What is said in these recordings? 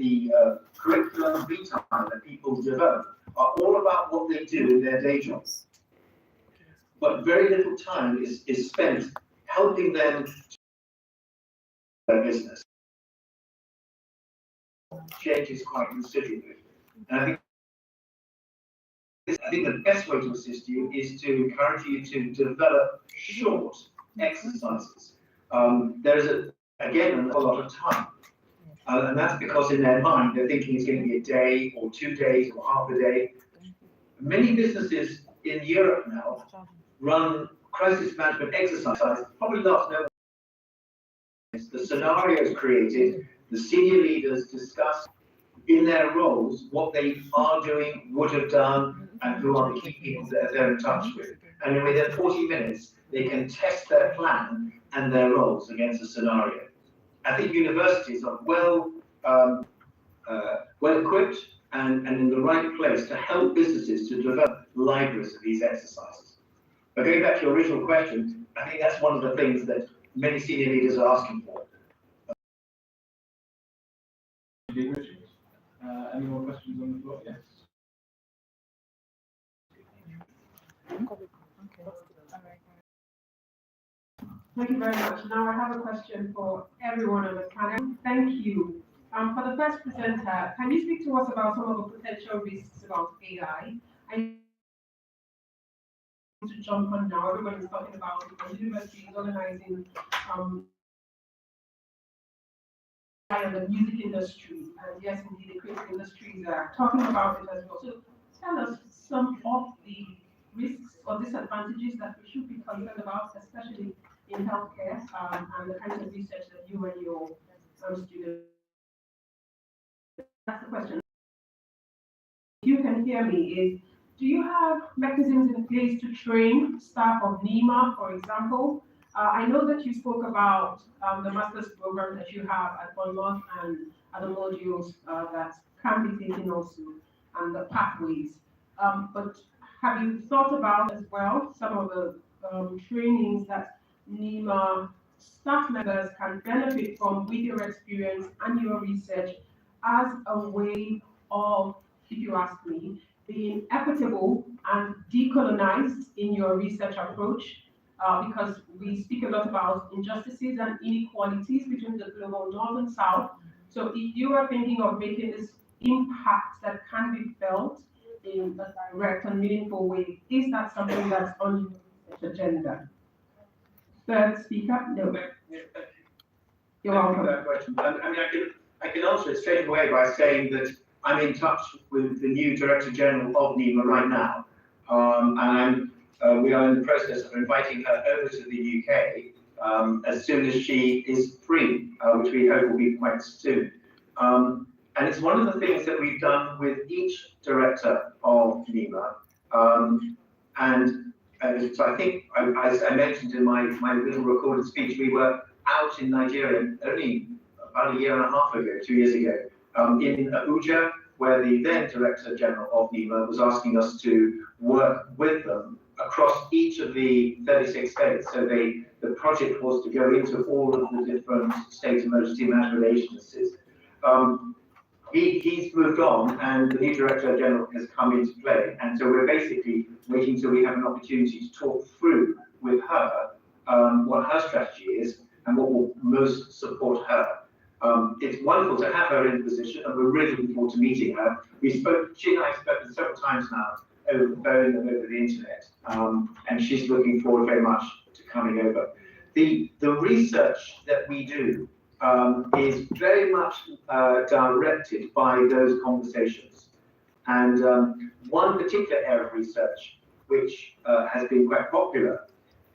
the curriculum vitae that people develop are all about what they do in their day jobs. But very little time is spent helping them their business. Changes quite considerably. And I think the best way to assist you is to encourage you to develop short exercises. There's again a lot of time. And that's because in their mind they're thinking it's going to be a day or 2 days or half a day. Many businesses in Europe now run crisis management exercises, probably last no. The scenarios created, the senior leaders discuss in their roles what they are doing, would have done, and who are the key people that they're in touch with. And within 40 minutes, they can test their plan and their roles against a scenario. I think universities are well equipped and in the right place to help businesses to develop libraries of these exercises. But going back to your original question, I think that's one of the things that many senior leaders are asking for. Any more questions on the floor? Yes. Thank you very much. Now I have a question for everyone on the panel. Thank you. For the first presenter, can you speak to us about some of the potential risks about AI? I need to jump on now. Everybody's talking about it. The university is organizing and the music industry, and yes, indeed, the creative industries are talking about it as well. So tell us some of the risks or disadvantages that we should be concerned about, especially in healthcare, and the kinds of research that you and your students. That's the question. If you can hear me, is do you have mechanisms in place to train staff of NEMA, for example? I know that you spoke about the master's program that you have at Bournemouth and other modules that can be taken also, and the pathways. But have you thought about as well some of the trainings that NEMA staff members can benefit from with your experience and your research as a way of, if you ask me, being equitable and decolonized in your research approach? Because we speak a lot about injustices and inequalities between the global north and south. So if you are thinking of making this impact that can be felt in a direct and meaningful way, is that something that's on your agenda? Third speaker? No. You're welcome. That question. I mean, I can answer it straight away by saying that I'm in touch with the new Director General of NEMA right now, and we are in the process of inviting her over to the UK as soon as she is free, which we hope will be quite soon. And it's one of the things that we've done with each director of NEMA. So I think, as I mentioned in my little recorded speech, we were out in Nigeria only about a year and a half ago, 2 years ago, in Abuja, where the then Director General of NEMA was asking us to work with them across each of the 36 states. So the project was to go into all of the different state emergency management agencies. He's moved on, and the new Director General has come into play. And so we're basically waiting till we have an opportunity to talk through with her what her strategy is and what will most support her. It's wonderful to have her in the position, and we're really looking forward to meeting her. She and I have spoken several times now over the phone and over the internet, and she's looking forward very much to coming over. The research that we do is very much directed by those conversations. And one particular area of research, which has been quite popular,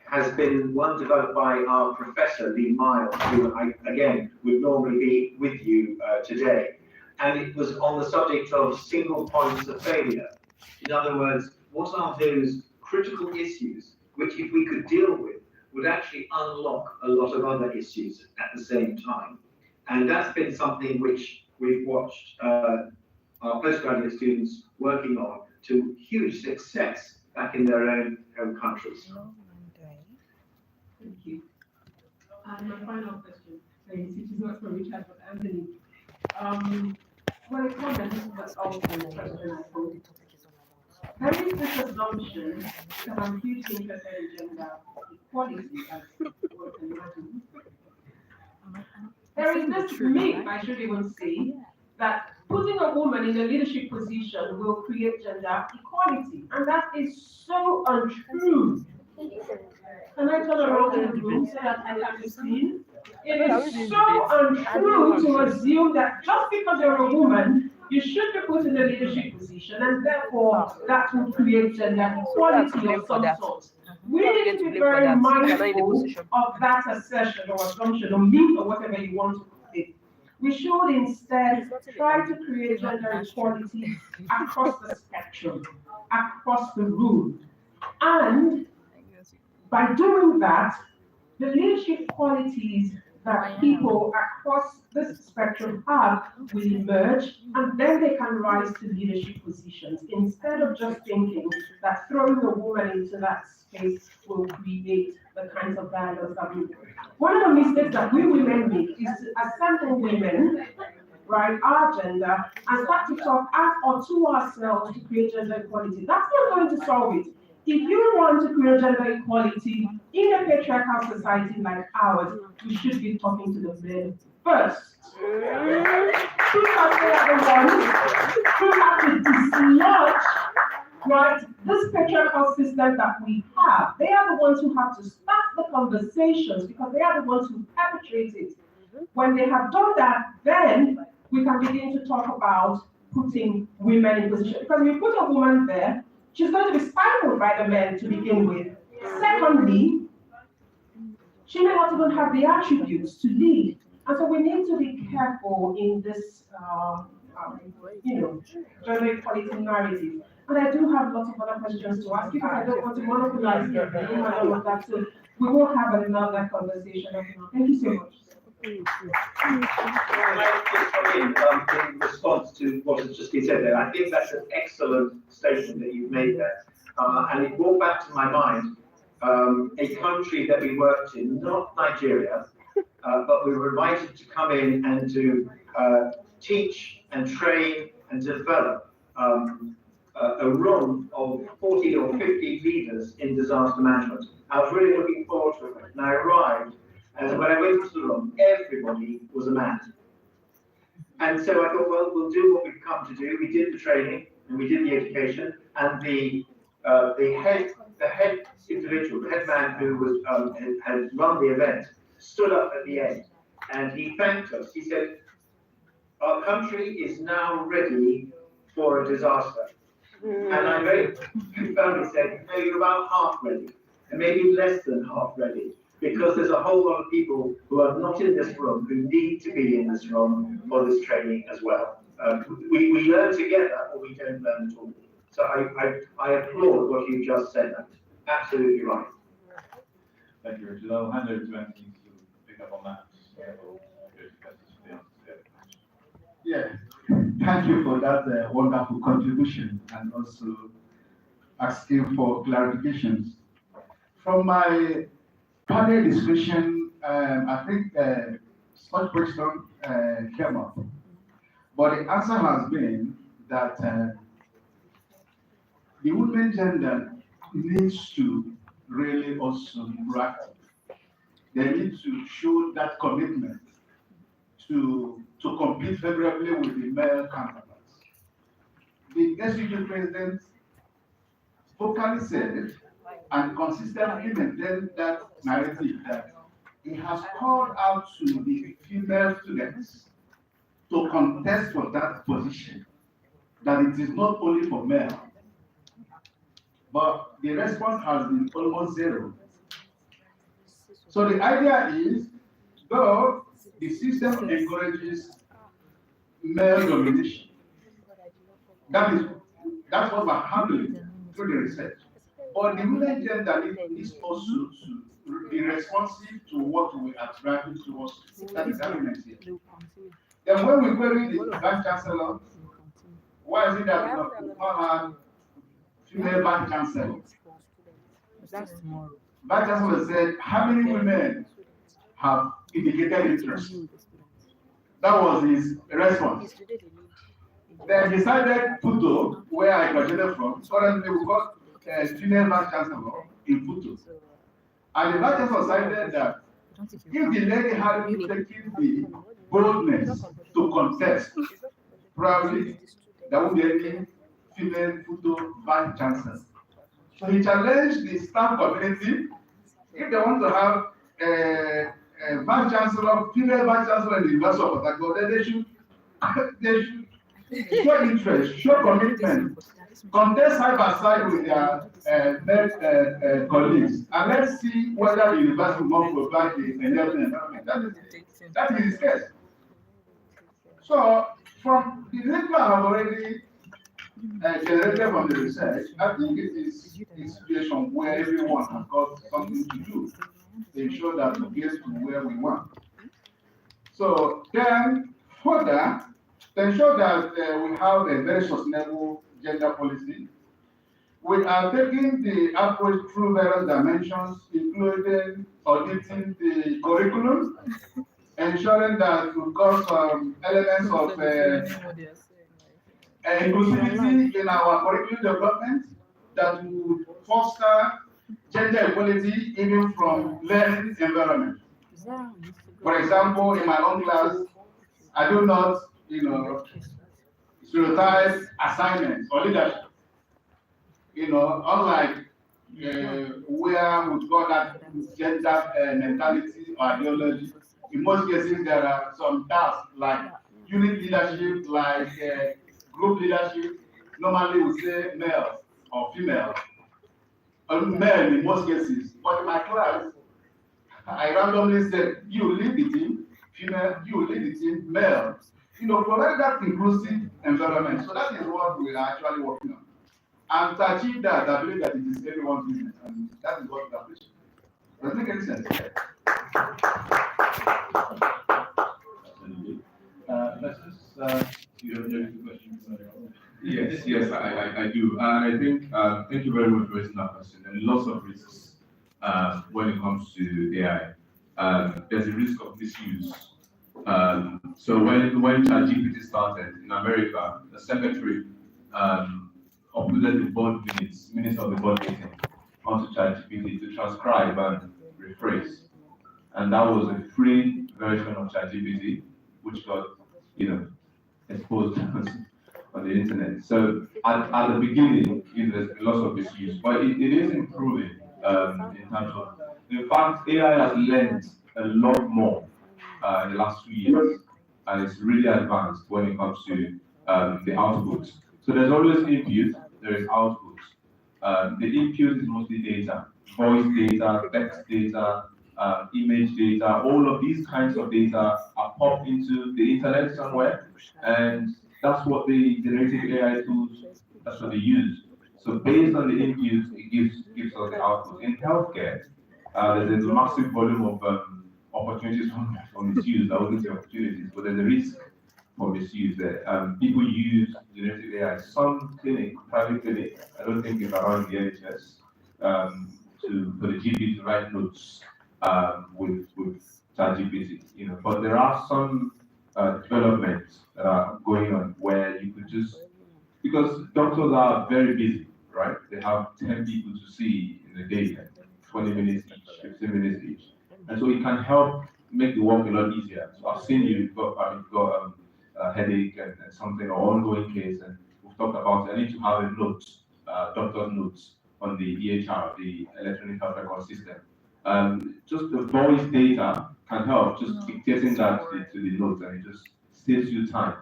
has been one developed by our professor, Lee Miles, who again would normally be with you today. And it was on the subject of single points of failure. In other words, what are those critical issues which, if we could deal with, would actually unlock a lot of other issues at the same time. And that's been something which we've watched our postgraduate students working on to huge success back in their own home countries. Thank you. And my final question, which is not for Richard, but Anthony. Well, it's not that this is the ultimate question I pose. There is this assumption, because I'm hugely interested in gender equality, as one can imagine. There is this myth, I should even say, that putting a woman in a leadership position will create gender equality. And that is so untrue. Can I turn around in the room so that I can be seen? It is so untrue to assume that just because you're a woman, you should be put in a leadership position, and therefore that will create gender equality of some sort. We need to be very mindful of that assertion or assumption or myth or whatever you want to call it. We should instead try to create gender equality across the spectrum, across the room. And by doing that, the leadership qualities that people across this spectrum have will emerge, and then they can rise to leadership positions instead of just thinking that throwing a woman into that space will create the kinds of dialogues that we do. One of the mistakes that we women make is to assemble women, right, our gender, and start to talk at or to ourselves to create gender equality. That's not going to solve it. If you want to create gender equality in a patriarchal society like ours, we should be talking to the men first. Because they are the ones who have to dislodge, right, this patriarchal system that we have. They are the ones who have to start the conversations because they are the ones who perpetrate it. When they have done that, then we can begin to talk about putting women in position. Because if you put a woman there, she's going to be stifled by the men to begin with. Secondly, she may not even have the attributes to lead. And so we need to be careful in this, gender equality narrative. And I do have lots of other questions to ask because I don't want to monopolize the room and all of that. So we will have another conversation. Thank you so much. In response to what has just been said there, I think that's an excellent statement that you've made there. And it brought back to my mind a country that we worked in, not Nigeria, but we were invited to come in and to teach and train and develop a room of 40 or 50 leaders in disaster management. I was really looking forward to it. And I arrived, and when I went into the room, everybody was a man. And so I thought, well, we'll do what we've come to do. We did the training and we did the education, and the head individual, the head man who was had run the event, stood up at the end and he thanked us. He said, "Our country is now ready for a disaster." And I very profoundly said, "No, you're about half ready, and maybe less than half ready, because there's a whole lot of people who are not in this room who need to be in this room for this training as well. We learn together, or we don't learn at all." So I applaud what you just said. Absolutely right. Thank you, Richard. I'll hand over to Anthony to pick up on that. Yeah, thank you for that wonderful contribution and also asking for clarifications. From my panel discussion, I think such question came up, but the answer has been that the women gender needs to really also be proactive. They need to show that commitment to compete favorably with the male counterparts. The SUG president vocally said and consistently maintained that narrative that he has called out to the female students to contest for that position, that it is not only for men. But the response has been almost zero. So the idea is, though the system encourages male domination, that's what we're handling through the research. But the women gender is also to be responsive to what we are driving towards. That is argument here. Then when we query the vice chancellor, why is it that we don't have female vice chancellor? Vice chancellor said, how many women have indicated interest? That was his response. They decided Puto, where I graduated from, currently we got female vice chancellor in Puto. And the vice chancellor decided that if the lady hadn't taken the boldness to contest, probably there won't be any female Puto vice chancellor. So he challenged the staff community if they want to have a vice chancellor, female vice chancellor in the University of Port Harcourt, then they should show interest, show commitment, contest side by side with their colleagues, and let's see whether the university will provide the environment. That is his case. So, from the data I have already generated from the research, I think it is a situation where everyone has got something to do to ensure that we get to where we want. So, then further, to ensure that we have a very sustainable gender policy, we are taking the approach through various dimensions, including auditing the curriculum, ensuring that we've got some elements of inclusivity in our curriculum development that would foster gender equality even from learning environment. For example, in my own class, I do not, stereotype assignments or leadership. Unlike where we've got that gender mentality or ideology, in most cases there are some tasks like unit leadership, like group leadership. Normally we say male or female, or male in most cases. But in my class, I randomly said, you lead the team, female, you lead the team, male. Provide that inclusive environment. So that is what we are actually working on. And to achieve that, I believe that it is everyone's business, and that is what we are pushing. Does it make any sense? Let's just you have a question. Yes, I do. And I think, thank you very much for raising that question. There are lots of risks when it comes to AI. There's a risk of misuse. So when ChatGPT started in America, the secretary uploaded the board minutes of the board meeting onto ChatGPT to transcribe and rephrase. And that was a free version of ChatGPT, which got, exposed on the internet. So at the beginning, there's lots of misuse, but it is improving in terms of, in fact, AI has learned a lot more in the last 2 years, and it's really advanced when it comes to the outputs. So there's always input, there is output. The input is mostly data, voice data, text data, image data. All of these kinds of data are popped into the internet somewhere, and that's what the generative AI tools, that's what they use. So based on the input, it gives us the output. In healthcare, there's a massive volume of opportunities for misuse. I wouldn't say opportunities, but there's a risk for misuse there. People use generative AI. Some private clinic, I don't think it's around the NHS, for the GP to write notes with ChatGPT. But there are some developments that are going on where you could because doctors are very busy, right? They have 10 people to see in a day, 20 minutes each, 15 minutes each. And so it can help make the work a lot easier. So I've seen you've got a headache and something, or ongoing case, and we've talked about I need to have a note, doctor's notes on the EHR, the electronic health record system. Just the voice data can help, just dictating that to the notes, and it just saves you time.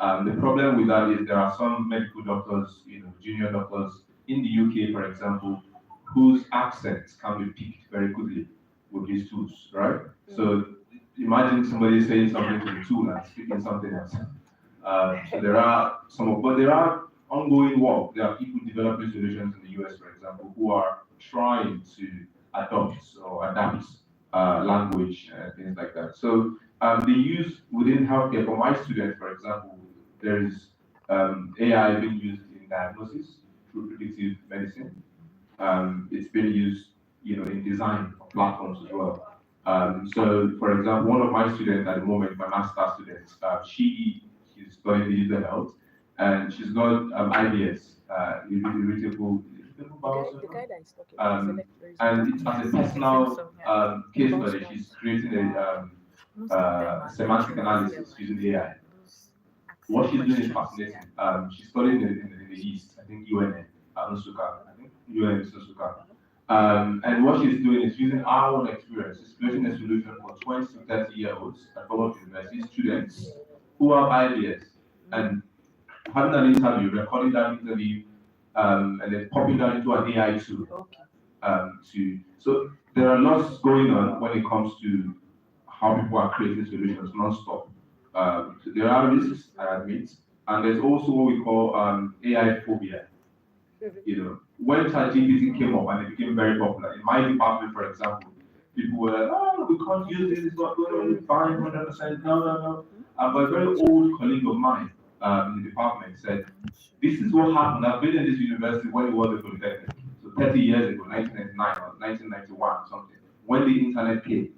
The problem with that is there are some medical doctors, junior doctors in the UK, for example, whose accents can be picked very quickly with these tools, right? So imagine somebody saying something to the tool and speaking something else. So there are ongoing work. There are people developing solutions in the US, for example, who are trying to adopt or adapt language and things like that. So the use within healthcare, for my students, for example, there is AI being used in diagnosis through predictive medicine. It's been used, in design of platforms as well. So, for example, one of my students at the moment, my master's student, she's studying digital health, and she's got IBS, irritable bowel The syndrome. guy that is talking And it's as a personal case study, she's creating a semantic analysis using AI. What she's doing is fascinating. She's studying in the East, I think UNN, Nusuka, I think UNN is Nusuka. And what she's doing is using our own experience, is creating a solution for 20 to 30-year-olds at Government University students who have ideas and having an interview, recording that interview, and then popping that into an AI tool. So there are lots going on when it comes to how people are creating solutions non-stop. So there are risks, I admit, and there's also what we call AI phobia. When ChatGPT came up and it became very popular, in my department, for example, people were like, "Oh, we can't use this, it's not going to be fine, 100%, no. But a very old colleague of mine in the department said, this is what happened. I've been in this university when it was a polytechnic, so 30 years ago, 1999 or 1991 or something, when the internet came.